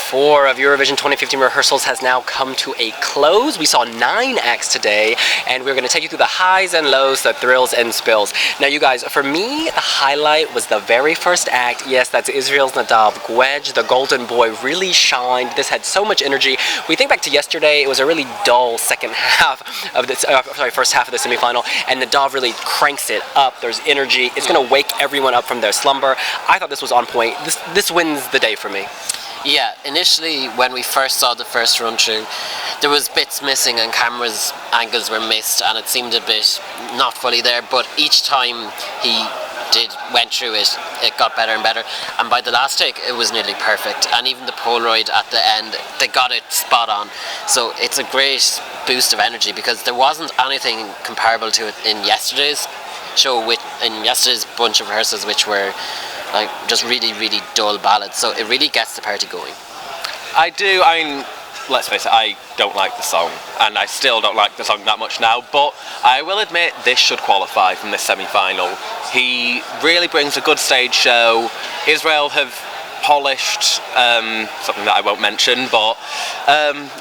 4 of Eurovision 2015 rehearsals has now come to a close. We saw 9 acts today, and we're going to take you through the highs and lows, the thrills and spills. Now, you guys, for me, the highlight was the very first act. Yes, that's Israel's Nadav Guedj. The golden boy really shined. This had so much energy. We think back to yesterday, it was a really dull second half of this, first half of the semifinal, and Nadav really cranks it up. There's energy. It's going to wake everyone up from their slumber. I thought this was on point. This wins the day for me. Yeah, initially when we first saw the first run through, there was bits missing and cameras angles were missed, and it seemed a bit not fully there, but each time he went through it, it got better and better, and by the last take it was nearly perfect, and even the Polaroid at the end, they got it spot on. So it's a great boost of energy, because there wasn't anything comparable to it in yesterday's show, in yesterday's bunch of rehearsals, which were like just really, really dull ballads. So it really gets the party going. I mean, let's face it, I don't like the song, and I still don't like the song that much now, but I will admit this should qualify from this semi-final. He really brings a good stage show. Israel have polished something that I won't mention, but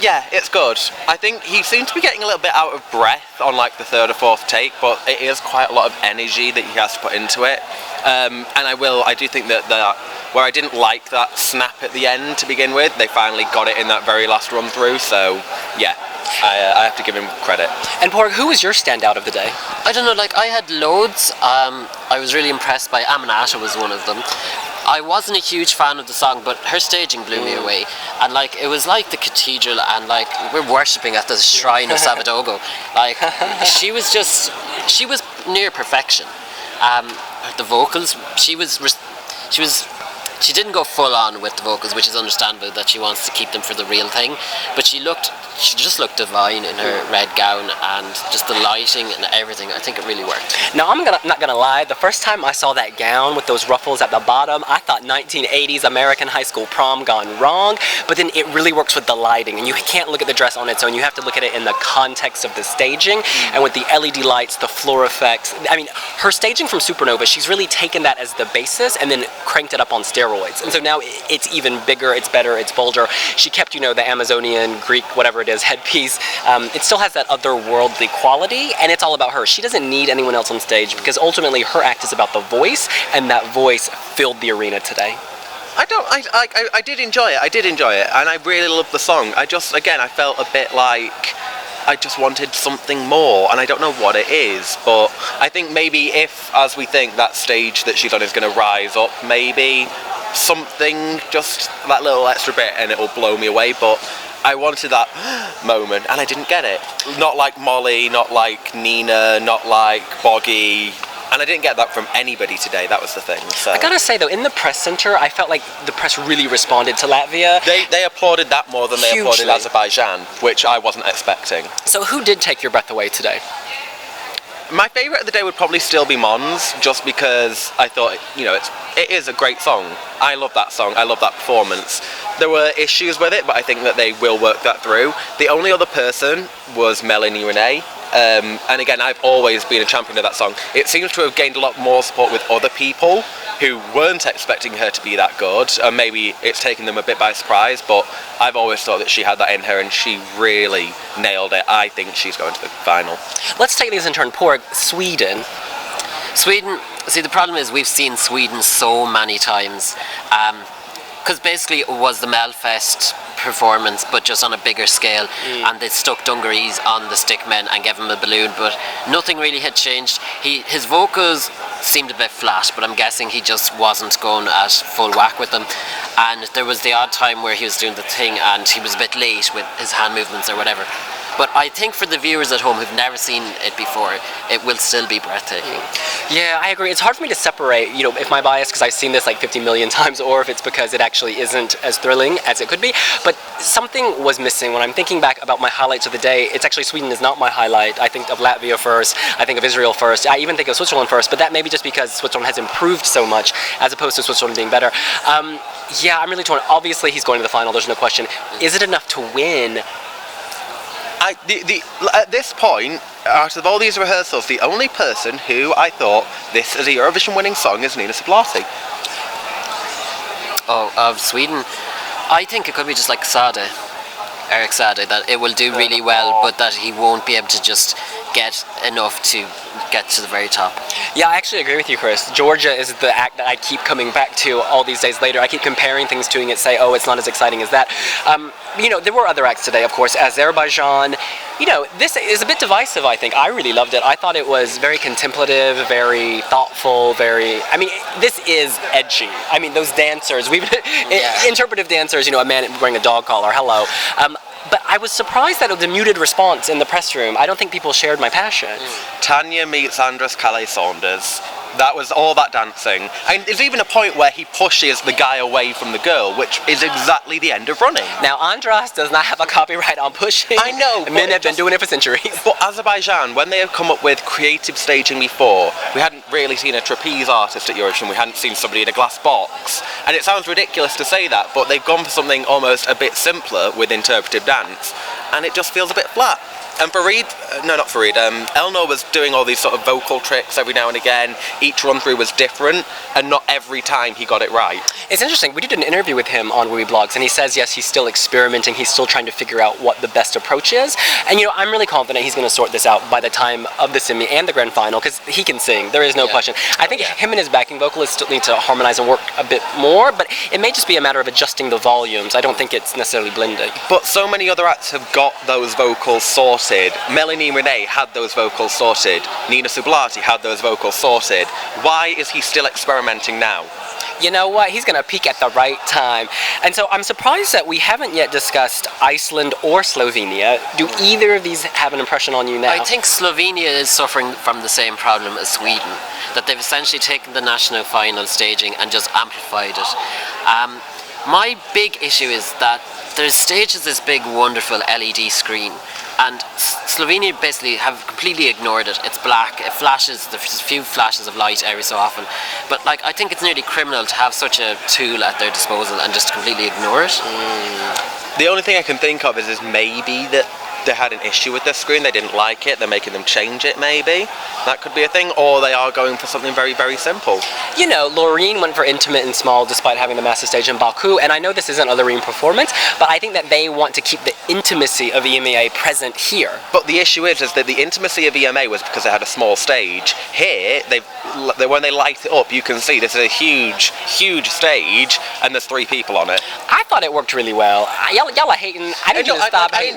yeah, it's good. I think he seems to be getting a little bit out of breath on like the 3rd or 4th take, but it is quite a lot of energy that he has to put into it. And I do think that where I didn't like that snap at the end to begin with, they finally got it in that very last run through, so yeah, I have to give him credit. And Porg, who was your standout of the day? I don't know, like I had loads. I was really impressed by Aminata was one of them. I wasn't a huge fan of the song, but her staging blew me away, and like it was like the cathedral, and like we're worshipping at the shrine of Savadogo. Like she was near perfection. The vocals, she didn't go full on with the vocals, which is understandable that she wants to keep them for the real thing, but she just looked divine in her red gown, and just the lighting and everything. I think it really worked. Now, I'm not gonna lie, the first time I saw that gown with those ruffles at the bottom, I thought 1980s American high school prom gone wrong, but then it really works with the lighting, and you can't look at the dress on its own. You have to look at it in the context of the staging, and with the LED lights, the floor effects. I mean, her staging from Supernova, she's really taken that as the basis and then cranked it up on steroids. And so now it's even bigger, it's better, it's bolder. She kept, the Amazonian, Greek, whatever it is, headpiece. It still has that otherworldly quality, and it's all about her. She doesn't need anyone else on stage, because ultimately her act is about the voice, and that voice filled the arena today. I did enjoy it, and I really loved the song. I felt a bit like I just wanted something more, and I don't know what it is, but I think maybe if, as we think, that stage that she's on is going to rise up, maybe something, just that little extra bit, and it will blow me away, but I wanted that moment, and I didn't get it. Not like Molly, not like Nina, not like Boggy, and I didn't get that from anybody today. That was the thing. So I gotta say though, in the press center, I felt like the press really responded to Latvia. They applauded that more than they applauded Azerbaijan, which I wasn't expecting. So who did take your breath away today? My favourite of the day would probably still be Mons, just because I thought, it is a great song. I love that song, I love that performance. There were issues with it, but I think that they will work that through. The only other person was Mélanie René, and again, I've always been a champion of that song. It seems to have gained a lot more support with other people who weren't expecting her to be that good, and maybe it's taken them a bit by surprise, but I've always thought that she had that in her, and she really nailed it. I think she's going to the final. Let's take these in turn. Porg, Sweden, see, the problem is we've seen Sweden so many times, because basically it was the Melfest performance, but just on a bigger scale, and they stuck dungarees on the stickmen and gave him a balloon, but nothing really had changed. His vocals seemed a bit flat, but I'm guessing he just wasn't going at full whack with them, and there was the odd time where he was doing the thing and he was a bit late with his hand movements or whatever. But I think for the viewers at home who've never seen it before, it will still be breathtaking. Yeah, I agree. It's hard for me to separate, if my bias, because I've seen this like 50 million times, or if it's because it actually isn't as thrilling as it could be. But something was missing. When I'm thinking back about my highlights of the day, it's actually Sweden is not my highlight. I think of Latvia first, I think of Israel first, I even think of Switzerland first, but that may be just because Switzerland has improved so much, as opposed to Switzerland being better. Yeah, I'm really torn. Obviously, he's going to the final, there's no question. Is it enough to win? At this point, out of all these rehearsals, the only person who I thought this is a Eurovision winning song is Nina Sablati. Oh, of Sweden. I think it could be just like Sade, Eric Sade, that it will do really well, but that he won't be able to just get enough to get to the very top. Yeah, I actually agree with you, Chris. Georgia is the act that I keep coming back to all these days later. I keep comparing things to it and say, oh, it's not as exciting as that. There were other acts today, of course. Azerbaijan. This is a bit divisive, I think. I really loved it. I thought it was very contemplative, very thoughtful, this is edgy. Those dancers, interpretive dancers, a man wearing a dog collar, hello. But I was surprised that it was a muted response in the press room. I don't think people shared my passion. Tanya meets Andres Calais Saunders. That was all that dancing. And there's even a point where he pushes the guy away from the girl, which is exactly the end of running. Now, Andras does not have a copyright on pushing. I know. Men have been doing it for centuries. But Azerbaijan, when they have come up with creative staging before, we hadn't really seen a trapeze artist at Eurovision, we hadn't seen somebody in a glass box. And it sounds ridiculous to say that, but they've gone for something almost a bit simpler with interpretive dance, and it just feels a bit flat. And Elnor was doing all these sort of vocal tricks every now and again. Each run through was different, and not every time he got it right. It's interesting. We did an interview with him on wiwibloggs, and he says, yes, he's still experimenting. He's still trying to figure out what the best approach is. And, I'm really confident he's going to sort this out by the time of the semi and the grand final, because he can sing. There is no question. I think him and his backing vocalists still need to harmonize and work a bit more, but it may just be a matter of adjusting the volumes. I don't think it's necessarily blending. But so many other acts have got those vocals sorted. Mélanie René had those vocals sorted. Nina Sublati had those vocals sorted. Why is he still experimenting now? You know what? He's going to peak at the right time. And so I'm surprised that we haven't yet discussed Iceland or Slovenia. Do either of these have an impression on you now? I think Slovenia is suffering from the same problem as Sweden, that they've essentially taken the national final staging and just amplified it. My big issue is that their stage is this big, wonderful LED screen, and Slovenia basically have completely ignored it. It's black, it flashes, there's a few flashes of light every so often, but I think it's nearly criminal to have such a tool at their disposal and just completely ignore it. The only thing I can think of is maybe that they had an issue with their screen, they didn't like it, they're making them change it maybe. That could be a thing, or they are going for something very, very simple. Loreen went for intimate and small despite having the massive stage in Baku, and I know this isn't a Loreen performance, but I think that they want to keep the intimacy of EMEA present here. But the issue is that the intimacy of EMA was because they had a small stage. Here, when they light it up, you can see this is a huge, huge stage, and there's 3 people on it. I thought it worked really well. Y'all are hating. I need you to stop hating.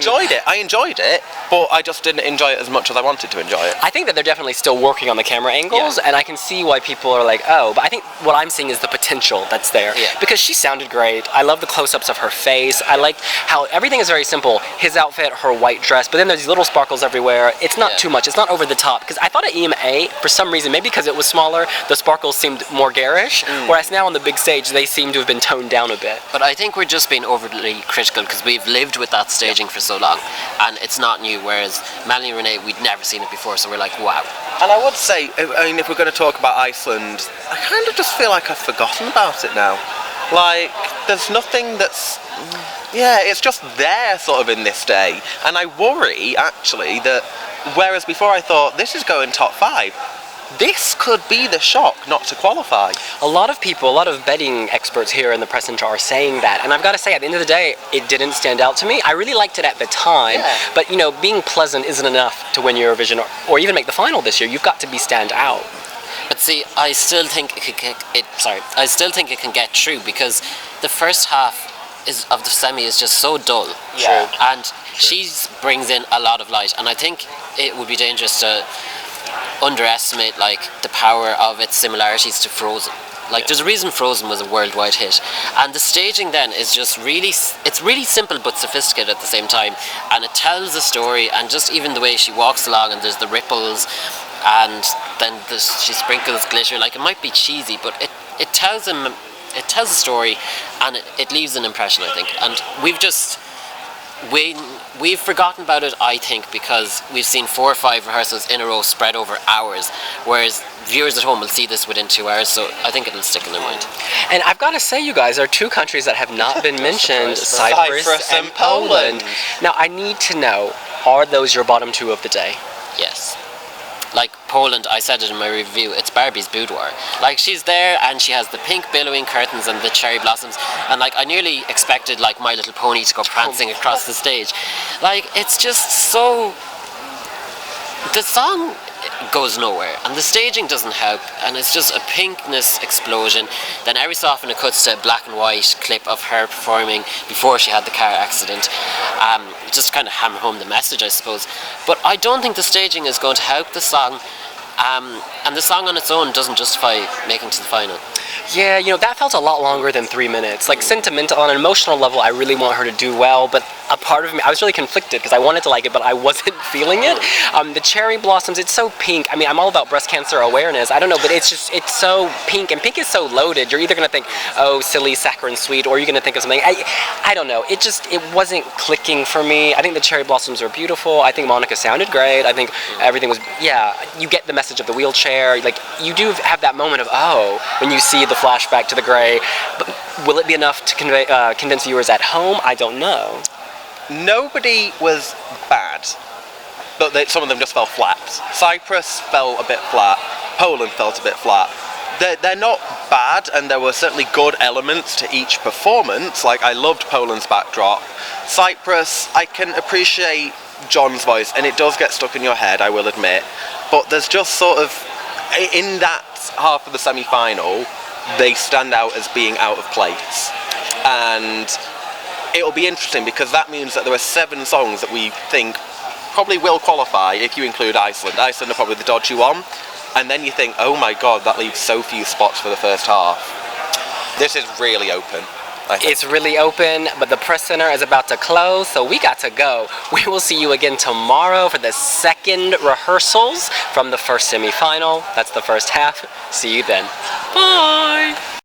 I enjoyed it, but I just didn't enjoy it as much as I wanted to enjoy it. I think that they're definitely still working on the camera angles, and I can see why people are like, oh, but I think what I'm seeing is the potential that's there. Because she sounded great. I love the close-ups of her face. I like how everything is very simple. His outfit, her white dress, but then there's these little sparkles everywhere. It's not too much. It's not over the top. Because I thought at EMA, for some reason, maybe because it was smaller, the sparkles seemed more garish, whereas now on the big stage, they seem to have been toned down a bit. But I think we're just being overly critical because we've lived with that staging for so long, and it's not new, whereas Mélanie René, we'd never seen it before, so we're like, wow. And I would say, if we're going to talk about Iceland, I kind of just feel like I've forgotten about it now. There's nothing that's... it's just there sort of in this day. And I worry, actually, that whereas before I thought, this is going top 5, this could be the shock not to qualify. A lot of people, a lot of betting experts here in the press center are saying that, and I've got to say, at the end of the day, it didn't stand out to me. I really liked it at the time, but being pleasant isn't enough to win Eurovision or even make the final this year. You've got to be stand out. But see, I still think it can get through because the first half of the semi is just so dull. And she brings in a lot of light, and I think it would be dangerous to underestimate the power of its similarities to Frozen. There's a reason Frozen was a worldwide hit, and the staging then is just it's really simple but sophisticated at the same time, and it tells a story, and just even the way she walks along and there's the ripples, and then she sprinkles glitter. It might be cheesy, but it tells a story, and it leaves an impression, I think. And we've forgotten about it, I think, because we've seen 4 or 5 rehearsals in a row spread over hours, whereas viewers at home will see this within 2 hours, so I think it'll stick in their mind. And I've got to say, you guys, there are 2 countries that have not been mentioned, Cyprus and Poland. Now, I need to know, are those your bottom 2 of the day? Yes. Poland, I said it in my review, it's Barbie's boudoir. Like, she's there and she has the pink billowing curtains and the cherry blossoms, and like I nearly expected like My Little Pony to go prancing across the stage. Like, it's just so, the song goes nowhere and the staging doesn't help, and it's just a pinkness explosion. Then every so often it cuts to a black and white clip of her performing before she had the car accident, just kind of hammer home the message, I suppose. But I don't think the staging is going to help the song, and the song on its own doesn't justify making to the final. Yeah, you know, that felt a lot longer than 3 minutes. Like, sentimental, on an emotional level, I really want her to do well, but a part of me, I was really conflicted because I wanted to like it, but I wasn't feeling it. The cherry blossoms, it's so pink. I mean, I'm all about breast cancer awareness. I don't know, but it's just, it's so pink, and pink is so loaded. You're either going to think, oh, silly, saccharine sweet, or you're going to think of something. I don't know. It just, it wasn't clicking for me. I think the cherry blossoms are beautiful. I think Monica sounded great. I think everything was, yeah, you get the message of the wheelchair. Like, you do have that moment of, oh, when you see the flashback to the gray. But will it be enough to convince viewers at home? I don't know. Nobody was bad, but some of them just fell flat. Cyprus fell a bit flat. Poland felt a bit flat. They're not bad, and there were certainly good elements to each performance. Like, I loved Poland's backdrop. Cyprus, I can appreciate John's voice, and it does get stuck in your head, I will admit. But there's just sort of, in that half of the semi-final, they stand out as being out of place. And it'll be interesting because that means that there are 7 songs that we think probably will qualify if you include Iceland. Iceland are probably the dodgy one. And then you think, oh my god, that leaves so few spots for the first half. This is really open. It's really open, but the press center is about to close, so we got to go. We will see you again tomorrow for the second rehearsals from the first semi-final. That's the first half. See you then. Bye!